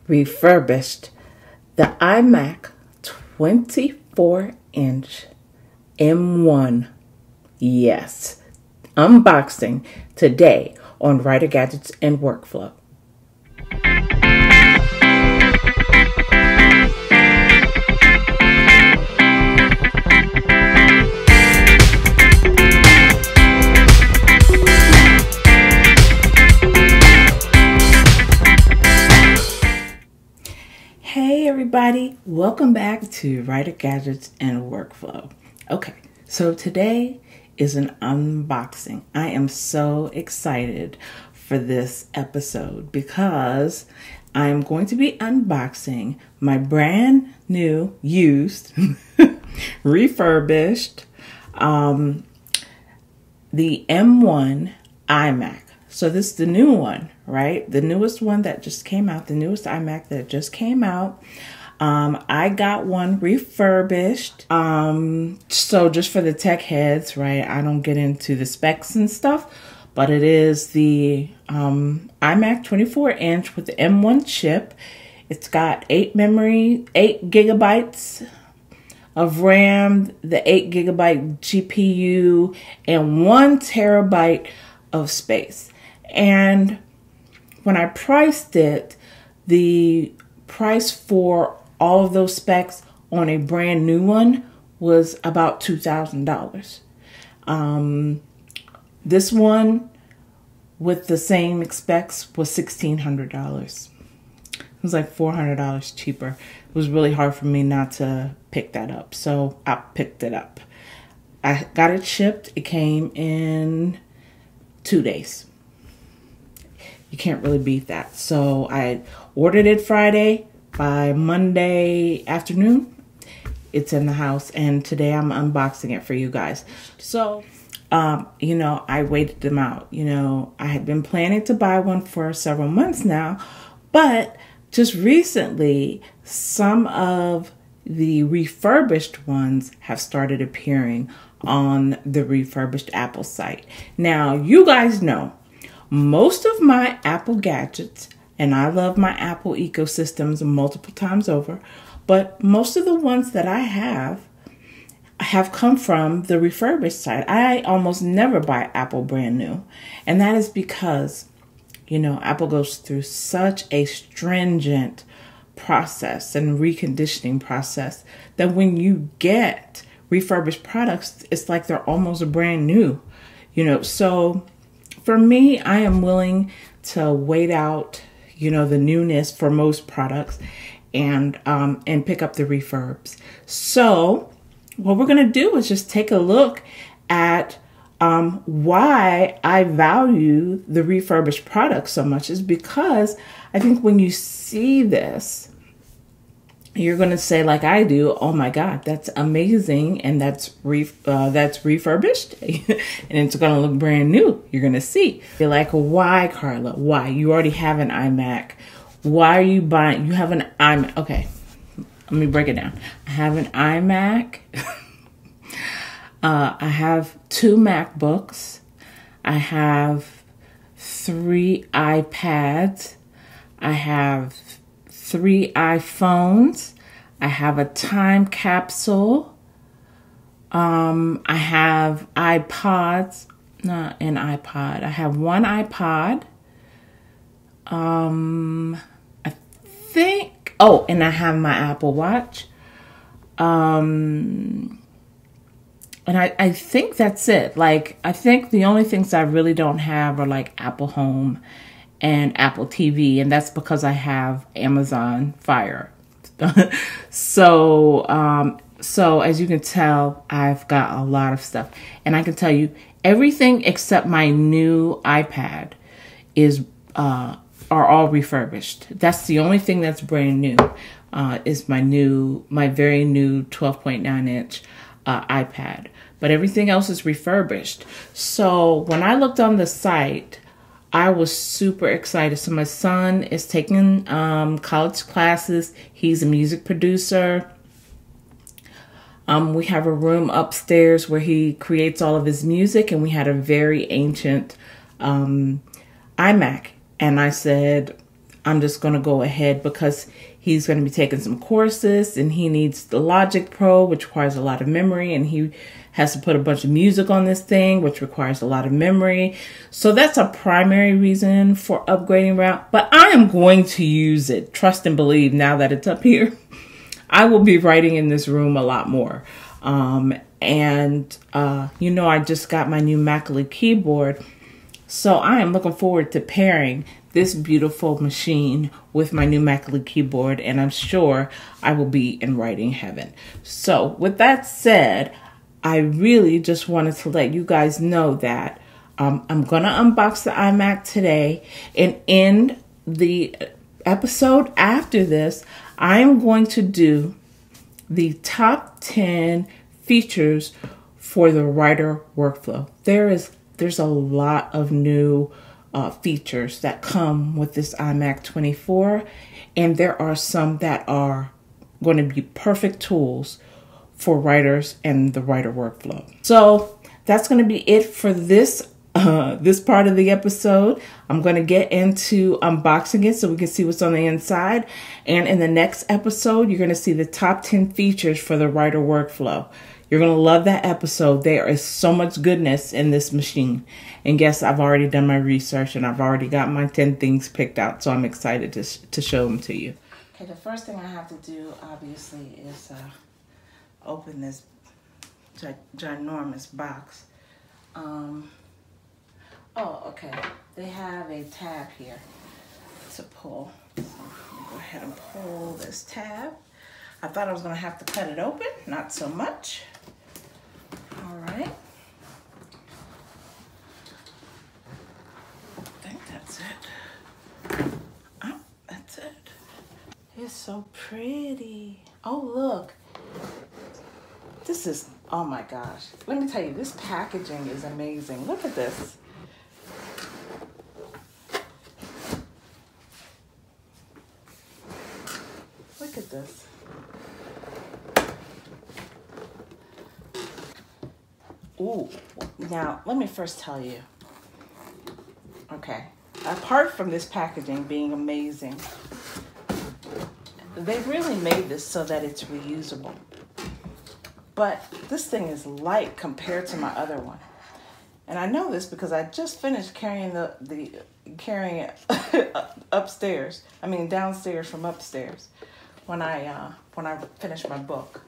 refurbished the iMac 24-inch M1. Yes, unboxing today on Writer Gadgets and Workflow. Hey everybody, welcome back to Writer Gadgets and Workflow. Okay, so today is an unboxing. I am so excited for this episode because I am going to be unboxing my brand new, used, refurbished, the M1 iMac. So this is the new one, right? The newest one that just came out, the newest iMac that just came out. I got one refurbished. So just for the tech heads, right? I don't get into the specs and stuff, but it is the iMac 24-inch with the M1 chip. It's got 8 gigabytes of RAM, the 8 gigabyte GPU, and 1 terabyte of space. And when I priced it, the price for all of those specs on a brand new one was about $2,000. This one with the same specs was $1,600. It was like $400 cheaper. It was really hard for me not to pick that up, so I picked it up. I got it shipped. It came in 2 days. You can't really beat that. So I ordered it Friday. By Monday afternoon, it's in the house, and today I'm unboxing it for you guys. So, you know, I waited them out. You know, I had been planning to buy one for several months now, but just recently, some of the refurbished ones have started appearing on the refurbished Apple site. Now, you guys know, most of my Apple gadgets, and I love my Apple ecosystems multiple times over, but most of the ones that I have come from the refurbished site. I almost never buy Apple brand new. And that is because, you know, Apple goes through such a stringent process and reconditioning process that when you get refurbished products, it's like they're almost brand new, you know. So for me, I am willing to wait out, you know, the newness for most products and pick up the refurbs. So what we're going to do is just take a look at why I value the refurbished products so much is because I think when you see this, you're going to say, like I do, oh my God, that's amazing. And that's refurbished and it's going to look brand new. You're going to see. You're like, why, Carla? Why? You already have an iMac. Why are you buying? You have an iMac. Okay, let me break it down. I have an iMac. I have 2 MacBooks. I have 3 iPads. I have 3 iPhones. I have a time capsule. I have iPods. Not an iPod. I have 1 iPod. I think. Oh, and I have my Apple Watch. And I think that's it. Like, I think the only things I really don't have are like Apple Home and Apple TV, and that's because I have Amazon Fire. So as you can tell, I've got a lot of stuff, and I can tell you everything except my new iPad are all refurbished. That's the only thing that's brand new. Is my very new 12.9-inch iPad, but everything else is refurbished. So when I looked on the site, I was super excited. So my son is taking college classes. He's a music producer. We have a room upstairs where he creates all of his music, and we had a very ancient iMac. And I said, I'm just going to go ahead because he's going to be taking some courses and he needs the Logic Pro, which requires a lot of memory, and he has to put a bunch of music on this thing, which requires a lot of memory. So that's a primary reason for upgrading route, but I am going to use it. Trust and believe, now that it's up here, I will be writing in this room a lot more. You know, I just got my new Macally keyboard. So I am looking forward to pairing this beautiful machine with my new Macally keyboard, and I'm sure I will be in writing heaven. So with that said, I really just wanted to let you guys know that I'm going to unbox the iMac today, and in the episode after this, I am going to do the top 10 features for the writer workflow. There's a lot of new features that come with this iMac 24, and there are some that are going to be perfect tools for writers and the writer workflow. So that's going to be it for this this part of the episode. I'm going to get into unboxing it so we can see what's on the inside. And in the next episode, you're going to see the top 10 features for the writer workflow. You're going to love that episode. There is so much goodness in this machine. And guess I've already done my research and I've already got my 10 things picked out. So I'm excited to show them to you. Okay, the first thing I have to do, obviously, is open this ginormous box. Oh, okay. They have a tab here to pull. So I'm gonna go ahead and pull this tab. I thought I was gonna have to cut it open, not so much. All right. I think that's it. Oh, that's it. It's so pretty. Oh, look. This is, oh my gosh. Let me tell you, this packaging is amazing. Look at this. Look at this. Ooh, now let me first tell you. Okay, apart from this packaging being amazing, they really made this so that it's reusable. But this thing is light compared to my other one. And I know this because I just finished carrying carrying it upstairs. I mean downstairs from upstairs when I finished my book.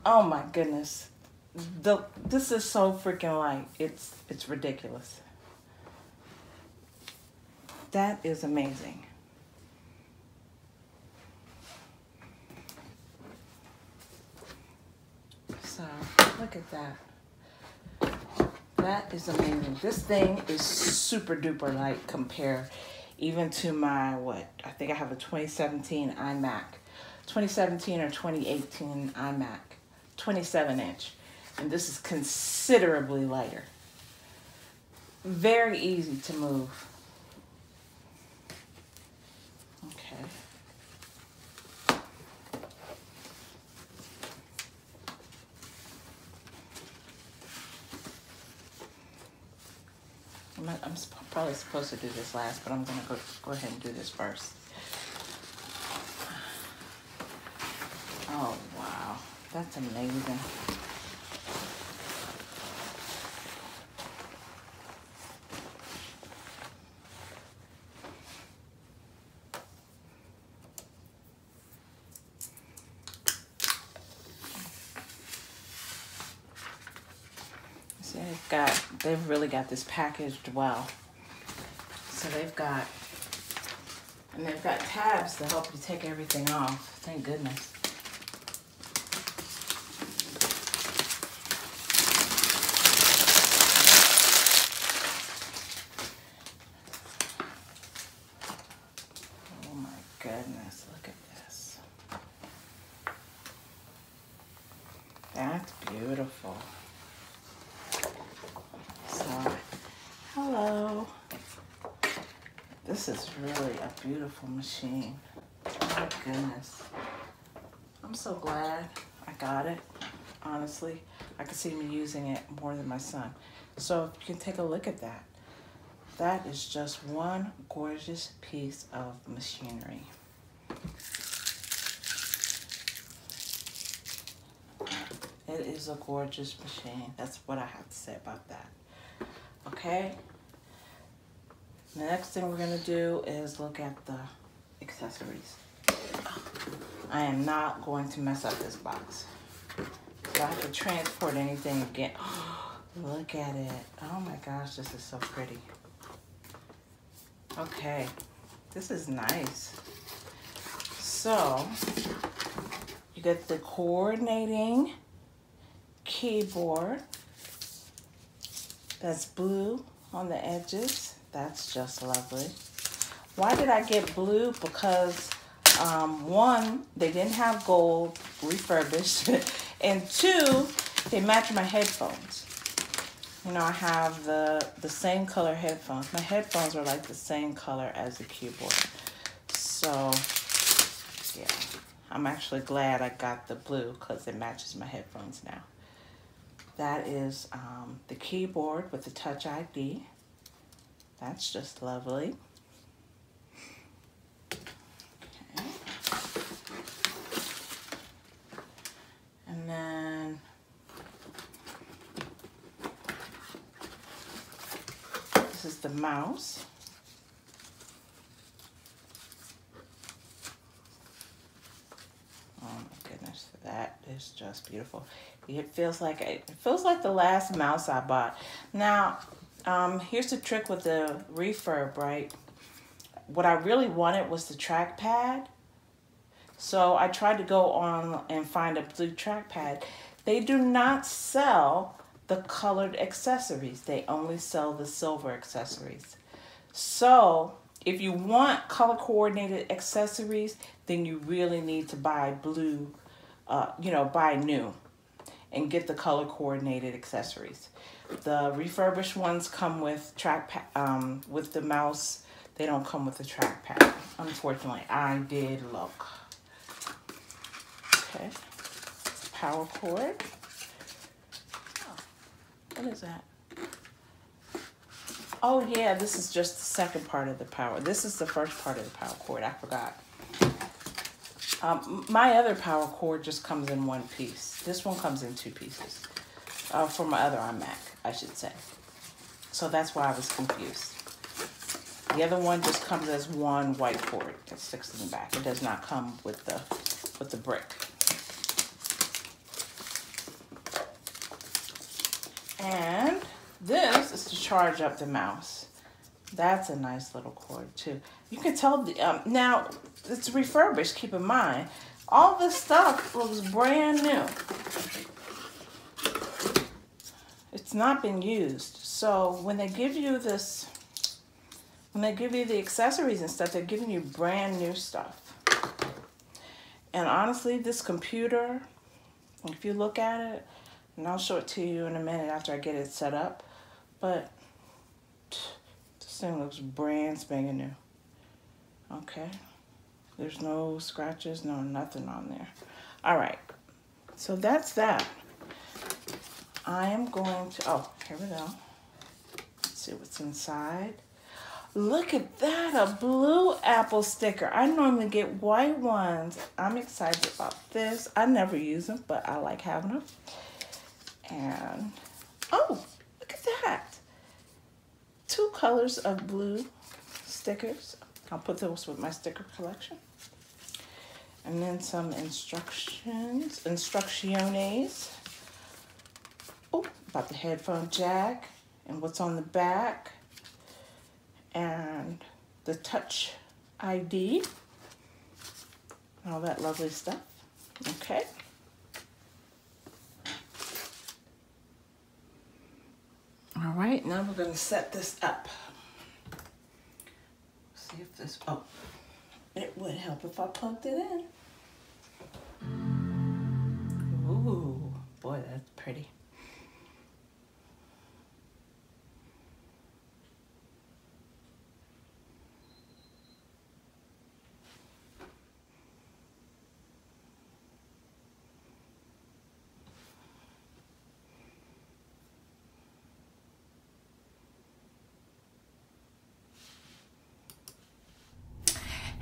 Oh my goodness. This is so freaking light. It's ridiculous. That is amazing. So look at that. That is amazing. This thing is super duper light compared even to my, I think I have a 2017 iMac. 2017 or 2018 iMac. 27-inch. And this is considerably lighter. Very easy to move. Okay. I'm probably supposed to do this last, but I'm going to go ahead and do this first. Oh, wow. That's amazing. See, they've really got this packaged well. So they've got tabs to help you take everything off. Thank goodness. Oh my goodness, look at this. That's beautiful. So, hello. This is really a beautiful machine. Oh my goodness. I'm so glad I got it, honestly. I could see me using it more than my son. So you can take a look at that. That is just one gorgeous piece of machinery. It is a gorgeous machine. That's what I have to say about that. Okay. The next thing we're going to do is look at the accessories. I am not going to mess up this box. So I have to transport anything again. Look at it. Oh my gosh, this is so pretty. Okay, this is nice. So, you get the coordinating keyboard. That's blue on the edges. That's just lovely. Why did I get blue? Because one, they didn't have gold refurbished, and two, they match my headphones. You know, I have the same color headphones. My headphones are like the same color as the keyboard. So, yeah, I'm actually glad I got the blue because it matches my headphones now. That is the keyboard with the Touch ID. That's just lovely. Okay. And then this is the mouse. Oh my goodness, that is just beautiful. It feels like the last mouse I bought. Now, here's the trick with the refurb, right? What I really wanted was the trackpad. So I tried to go on and find a blue trackpad. They do not sell the colored accessories. They only sell the silver accessories. So if you want color coordinated accessories, then you really need to buy blue, buy new and get the color coordinated accessories. The refurbished ones come with trackpad, with the mouse. They don't come with the trackpad. Unfortunately, I did look. Okay, power cord. Oh, what is that? Oh yeah, this is just the second part of the power. This is the first part of the power cord. I forgot. My other power cord just comes in one piece. This one comes in two pieces. For my other iMac, I should say. So that's why I was confused. The other one just comes as one white cord that sticks in the back. It does not come with the brick. And this is to charge up the mouse. That's a nice little cord too. You can tell, now it's refurbished, keep in mind. All this stuff looks brand new. It's not been used. So when they give you this, when they give you the accessories and stuff, they're giving you brand new stuff. And honestly, this computer, if you look at it, and I'll show it to you in a minute after I get it set up, but this thing looks brand spanking new. Okay. There's no scratches, no nothing on there. All right. So that's that. I am going to, oh, here we go. Let's see what's inside. Look at that, a blue Apple sticker. I normally get white ones. I'm excited about this. I never use them, but I like having them. And, oh, look at that. 2 colors of blue stickers. I'll put those with my sticker collection. And then some instructions, instrucciones. Oh, about the headphone jack and what's on the back. And the Touch ID. All that lovely stuff. Okay. All right, now we're going to set this up. See if this, oh, it would help if I plugged it in. Ooh, boy, that's pretty.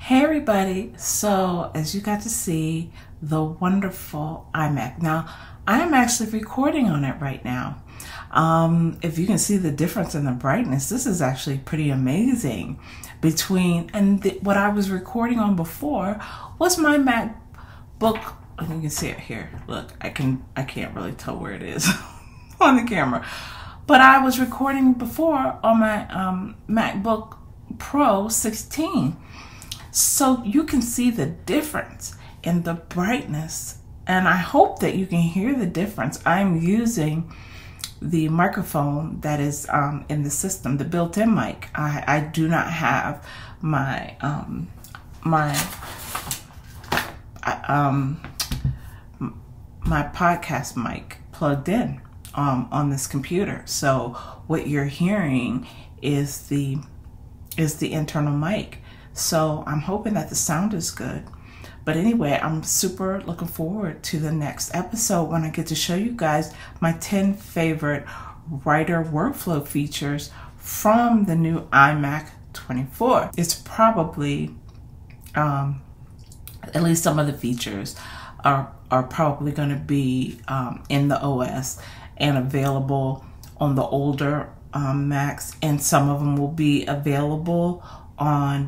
Hey everybody, so as you got to see the wonderful iMac. Now, I'm actually recording on it right now. If you can see the difference in the brightness, this is actually pretty amazing. What I was recording on before was my MacBook. You can see it here. Look, I can't really tell where it is on the camera. But I was recording before on my MacBook Pro 16. So you can see the difference in the brightness, and I hope that you can hear the difference. I'm using the microphone that is in the system, the built-in mic. I do not have my my podcast mic plugged in on this computer. So what you're hearing is the internal mic. So I'm hoping that the sound is good. But anyway, I'm super looking forward to the next episode when I get to show you guys my 10 favorite writer workflow features from the new iMac 24. It's probably, at least some of the features are probably going to be in the OS and available on the older Macs, and some of them will be available on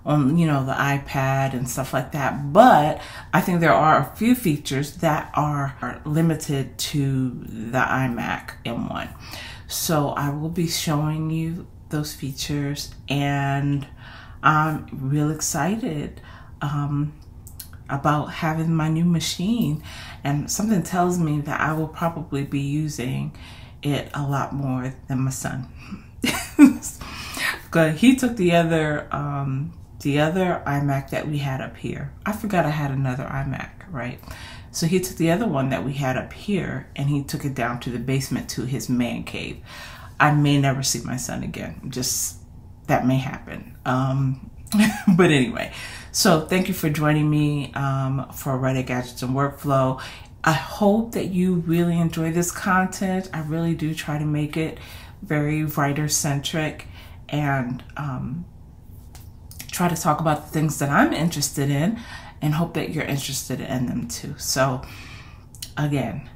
the iPad and stuff like that. But I think there are a few features that are limited to the iMac M1. So I will be showing you those features, and I'm real excited about having my new machine, and something tells me that I will probably be using it a lot more than my son. But he took the other iMac that we had up here. I forgot I had another iMac, right? So he took the other one that we had up here and he took it down to the basement to his man cave. I may never see my son again. Just that may happen. But anyway, so thank you for joining me for Writer Gadgets and Workflow. I hope that you really enjoy this content. I really do try to make it very writer-centric and try to talk about the things that I'm interested in, and hope that you're interested in them too. So again,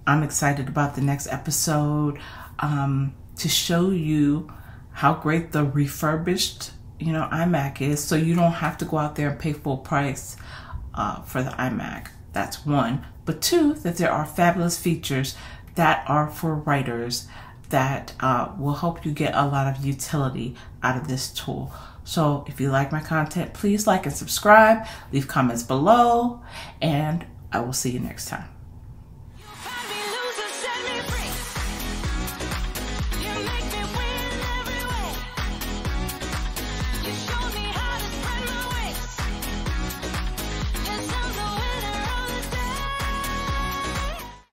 I'm excited about the next episode to show you how great the refurbished iMac is, so you don't have to go out there and pay full price for the iMac. That's one. But two, that there are fabulous features that are for writers that will help you get a lot of utility out of this tool. So if you like my content, please like and subscribe, leave comments below, and I will see you next time.